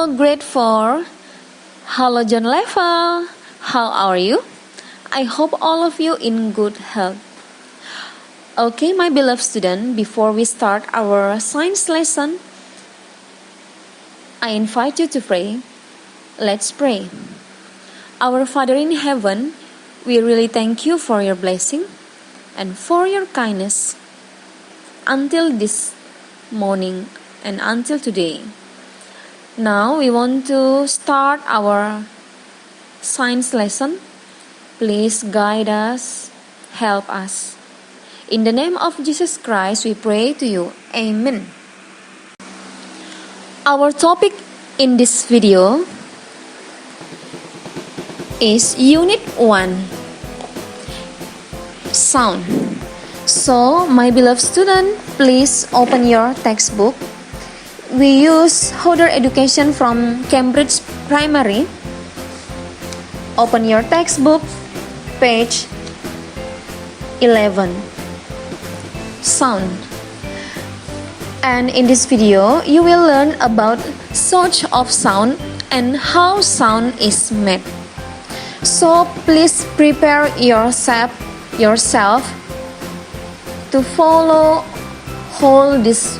Hello grade 4. Hello John level. How are you? I hope all of you in good health. Okay, my beloved student, before we start our science lesson, I invite you to pray. Let's pray. Our Father in heaven, we really thank you for your blessing and for your kindness until this morning and until today. Now we want to start our science lesson. Please guide us, help us. In the name of Jesus Christ, we pray to you. Amen. Our topic in this video is Unit 1, Sound. So, my beloved student, please open your textbook. We use Hodder Education from Cambridge Primary. Open your textbook, page 11. Sound. And in this video, you will learn about source of sound and how sound is made. So please prepare yourself to follow whole this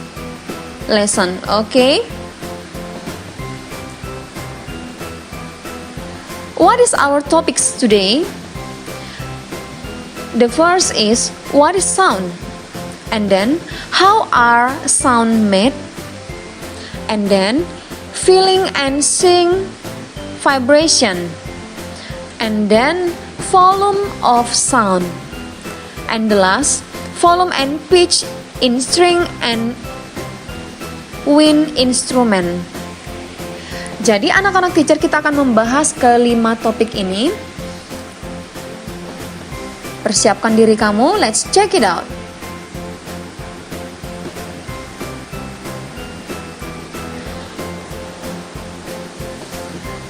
lesson, okay? What is our topics today? The first is, what is sound? And then, how are sound made? And then, feeling and seeing vibration. And then, volume of sound. And the last, volume and pitch in string and wind instrument. Jadi anak-anak teacher, kita akan membahas kelima topik ini. Persiapkan diri kamu, let's check it out.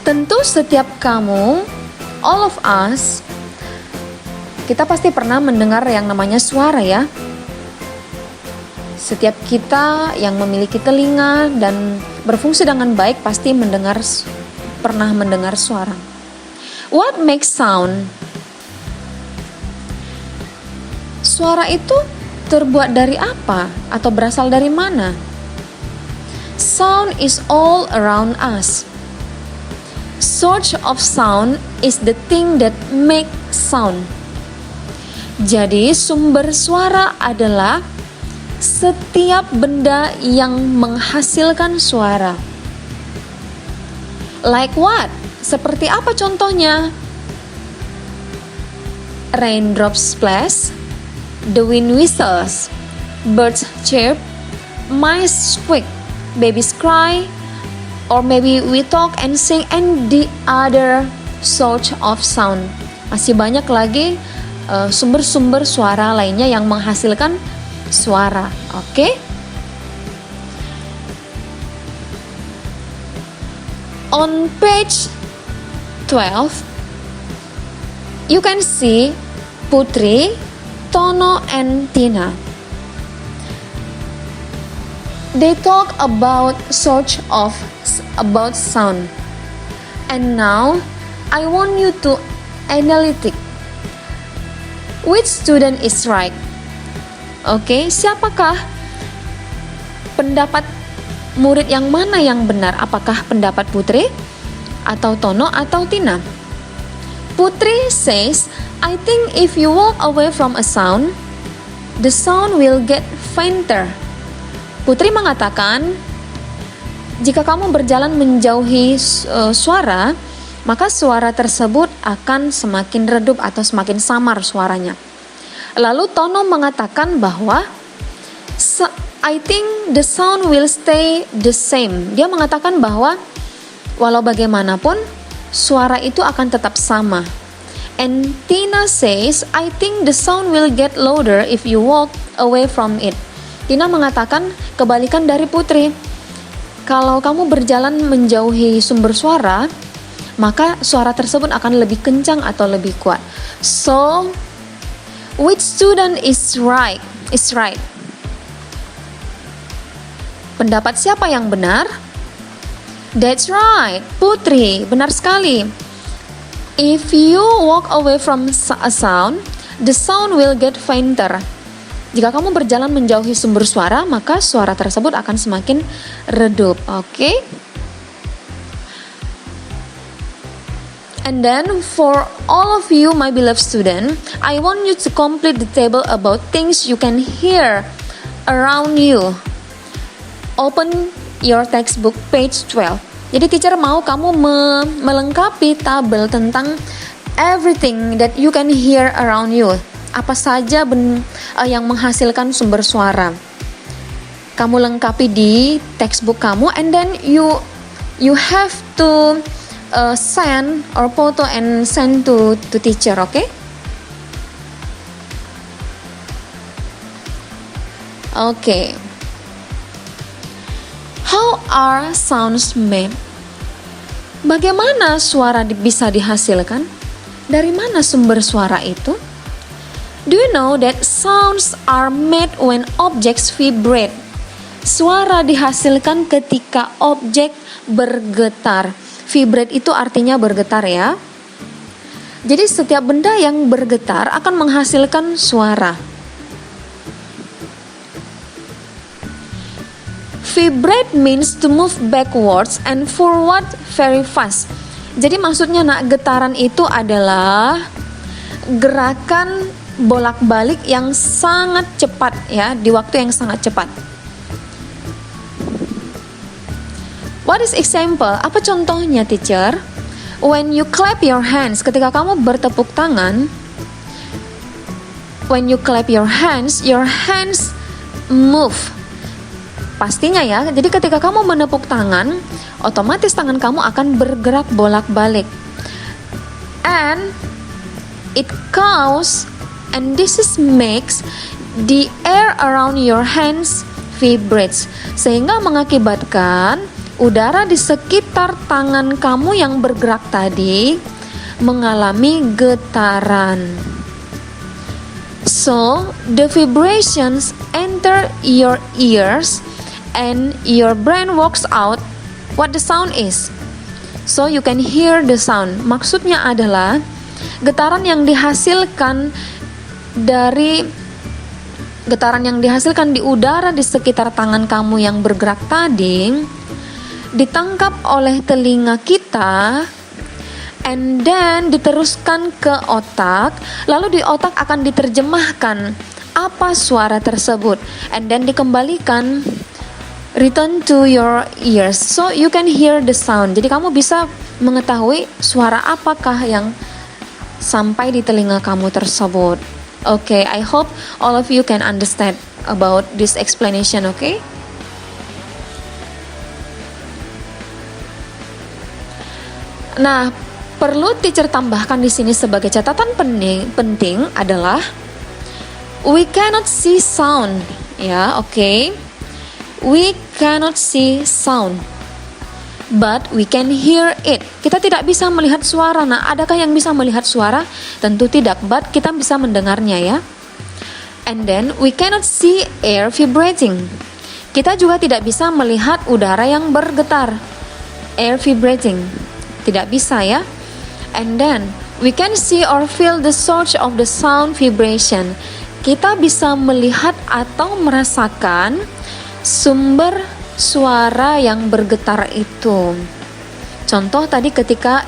Tentu setiap kamu, all of us, kita pasti pernah mendengar yang namanya suara ya. Setiap kita yang memiliki telinga dan berfungsi dengan baik pasti pernah mendengar suara. What makes sound? Suara itu terbuat dari apa atau berasal dari mana? Sound is all around us. Source of sound is the thing that make sound. Jadi sumber suara adalah setiap benda yang menghasilkan suara. Like what? Seperti apa contohnya? Raindrops splash, the wind whistles, birds chirp, mice squeak, babies cry, or maybe we talk and sing and the other source of sound. Masih banyak lagi sumber-sumber suara lainnya yang menghasilkan suara, oke? On page 12, you can see Putri, Tono, and Tina. They talk about sound. And now, I want you to analytic. Which student is right? Oke, siapakah pendapat murid yang mana yang benar? Apakah pendapat Putri, atau Tono, atau Tina? Putri says, I think if you walk away from a sound, the sound will get fainter. Putri mengatakan, jika kamu berjalan menjauhi suara, maka suara tersebut akan semakin redup atau semakin samar suaranya. Lalu Tono mengatakan bahwa I think the sound will stay the same. Dia mengatakan bahwa walau bagaimanapun suara itu akan tetap sama. And Tina says, I think the sound will get louder if you walk away from it. Tina mengatakan kebalikan dari Putri. Kalau kamu berjalan menjauhi sumber suara, maka suara tersebut akan lebih kencang atau lebih kuat. So, which student is right? Pendapat siapa yang benar? That's right, Putri, benar sekali. If you walk away from a sound, the sound will get fainter. Jika kamu berjalan menjauhi sumber suara, maka suara tersebut akan semakin redup. Oke? And then for all of you, my beloved student, I want you to complete the table about things you can hear around you. Open your textbook page 12. Jadi teacher mau kamu melengkapi tabel tentang everything that you can hear around you. Apa saja yang menghasilkan sumber suara. Kamu lengkapi di textbook kamu, and then you have to send or photo and send to teacher, okay? Okay. How are sounds made? Bagaimana suara bisa dihasilkan? Dari mana sumber suara itu? Do you know that sounds are made when objects vibrate? Suara dihasilkan ketika objek bergetar. Vibrate itu artinya bergetar ya. Jadi setiap benda yang bergetar akan menghasilkan suara. Vibrate means to move backwards and forward very fast. Jadi maksudnya getaran itu adalah gerakan bolak-balik yang sangat cepat ya, di waktu yang sangat cepat. What is example? Apa contohnya, teacher? When you clap your hands, ketika kamu bertepuk tangan, when you clap your hands move. Pastinya ya, jadi ketika kamu menepuk tangan, otomatis tangan kamu akan bergerak bolak-balik. And it causes, and this is makes the air around your hands vibrates, sehingga mengakibatkan udara di sekitar tangan kamu yang bergerak tadi mengalami getaran. So, the vibrations enter your ears and your brain works out what the sound is. So you can hear the sound. Maksudnya adalah getaran yang dihasilkan di udara di sekitar tangan kamu yang bergerak tadi ditangkap oleh telinga kita, and then diteruskan ke otak, lalu di otak akan diterjemahkan apa suara tersebut, and then dikembalikan return to your ears, so you can hear the sound. Jadi kamu bisa mengetahui suara apakah yang sampai di telinga kamu tersebut. Okay, I hope all of you can understand about this explanation, okay? Nah, perlu teacher tambahkan di sini sebagai catatan penting adalah we cannot see sound, ya, okay? We cannot see sound, but we can hear it. Kita tidak bisa melihat suara. Nah, adakah yang bisa melihat suara? Tentu tidak, but kita bisa mendengarnya ya. And then we cannot see air vibrating. Kita juga tidak bisa melihat udara yang bergetar. Air vibrating. Tidak bisa ya. And then we can see or feel the source of the sound vibration. Kita bisa melihat atau merasakan sumber suara yang bergetar itu. Contoh tadi ketika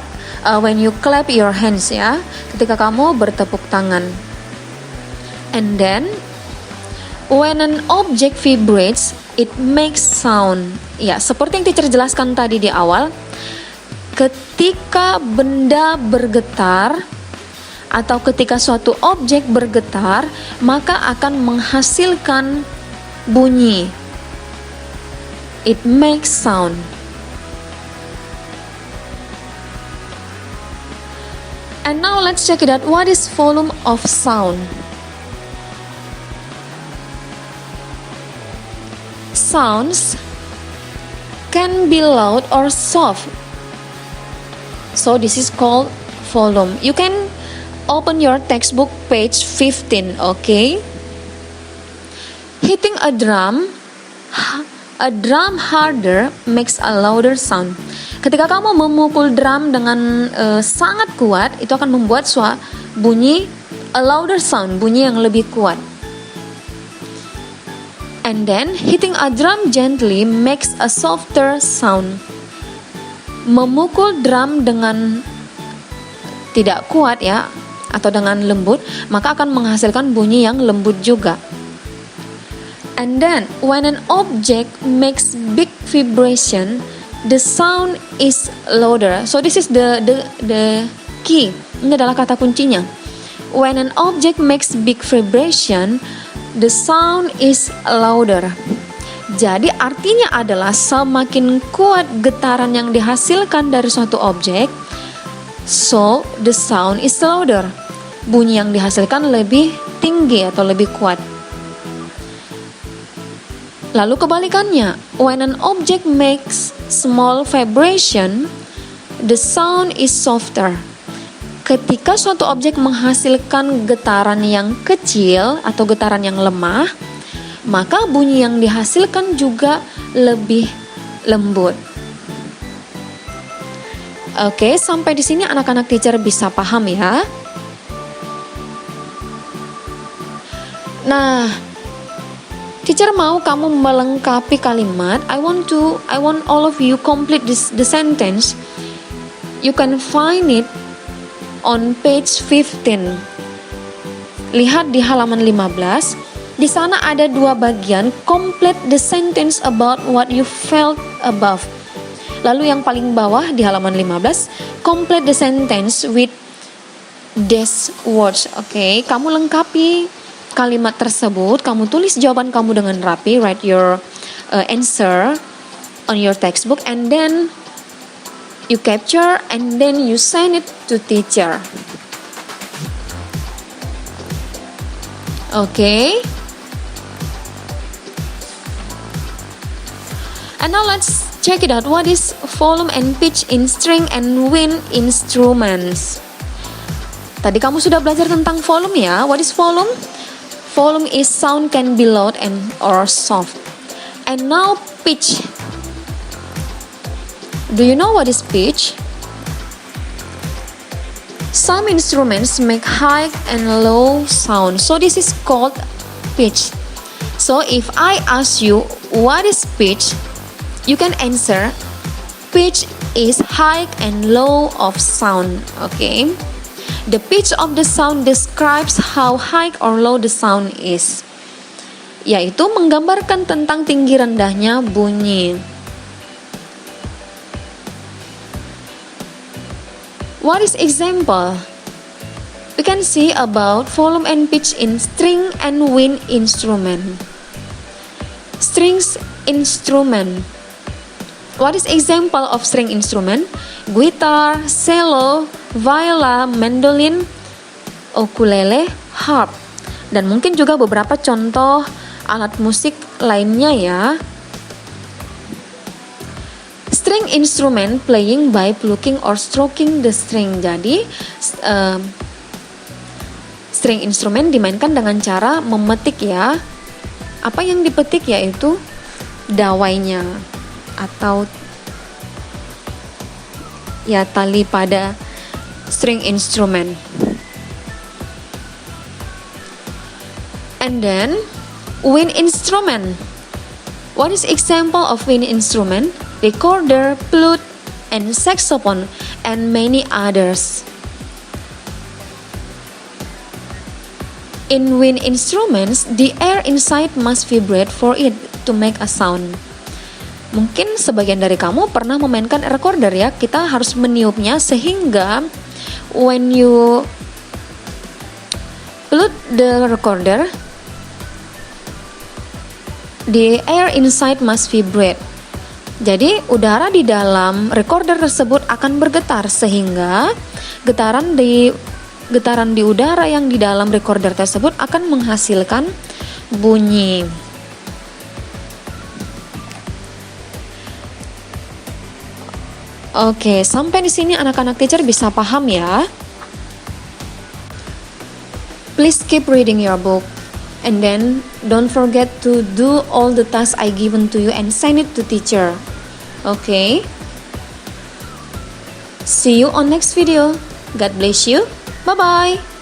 when you clap your hands ya, ketika kamu bertepuk tangan. And then when an object vibrates, it makes sound. Ya, seperti yang teacher jelaskan tadi di awal, ketika benda bergetar atau ketika suatu objek bergetar, maka akan menghasilkan bunyi. It makes sound. And now let's check it out. What is volume of sound? Sounds can be loud or soft. So this is called volume. You can open your textbook page 15, okay? Hitting a drum a drum harder makes a louder sound. Ketika kamu memukul drum dengan sangat kuat, itu akan membuat bunyi a louder sound, bunyi yang lebih kuat. And then hitting a drum gently makes a softer sound. Memukul drum dengan tidak kuat ya, atau dengan lembut, maka akan menghasilkan bunyi yang lembut juga. And then when an object makes big vibration, the sound is louder. So this is the key. Ini adalah kata kuncinya. When an object makes big vibration, the sound is louder. Jadi artinya adalah semakin kuat getaran yang dihasilkan dari suatu objek, so the sound is louder. Bunyi yang dihasilkan lebih tinggi atau lebih kuat. Lalu kebalikannya, when an object makes small vibration, the sound is softer. Ketika suatu objek menghasilkan getaran yang kecil atau getaran yang lemah, maka bunyi yang dihasilkan juga lebih lembut. Oke, sampai di sini anak-anak teacher bisa paham ya. Nah, teacher mau kamu melengkapi kalimat. I want all of you complete the sentence. You can find it on page 15. Lihat di halaman 15. Di sana ada dua bagian, complete the sentence about what you felt above. Lalu yang paling bawah di halaman 15, complete the sentence with these words. Oke, kamu lengkapi kalimat tersebut, kamu tulis jawaban kamu dengan rapi, write your answer on your textbook, and then you capture and then you send it to teacher. Okay. And now let's check it out. What is volume and pitch in string and wind instruments? Tadi kamu sudah belajar tentang volume ya. What is volume? Volume is sound can be loud and or soft. And now pitch. Do you know what is pitch? Some instruments make high and low sound. So this is called pitch. So if I ask you what is pitch, you can answer pitch is high and low of sound. Okay. The pitch of the sound describes how high or low the sound is. Yaitu menggambarkan tentang tinggi rendahnya bunyi. What is example? We can see about volume and pitch in string and wind instrument. Strings instrument. What is example of string instrument? Guitar, cello, viola, mandolin, ukulele, harp. Dan mungkin juga beberapa contoh alat musik lainnya ya. String instrument playing by plucking or stroking the string. Jadi string instrument dimainkan dengan cara memetik ya. Apa yang dipetik yaitu dawainya atau ya tali pada string instrument. And then wind instrument. What is example of wind instrument? Recorder, flute, and saxophone, and many others. In wind instruments, the air inside must vibrate for it to make a sound. Mungkin sebagian dari kamu pernah memainkan recorder ya, kita harus meniupnya sehingga when you flute the recorder, the air inside must vibrate. Jadi udara di dalam recorder tersebut akan bergetar sehingga getaran di udara yang di dalam recorder tersebut akan menghasilkan bunyi. Oke, sampai di sini anak-anak teacher bisa paham ya. Please keep reading your book And then don't forget to do all the tasks I given to you and send it to teacher. Okay? See you on next video. God bless you. Bye-bye.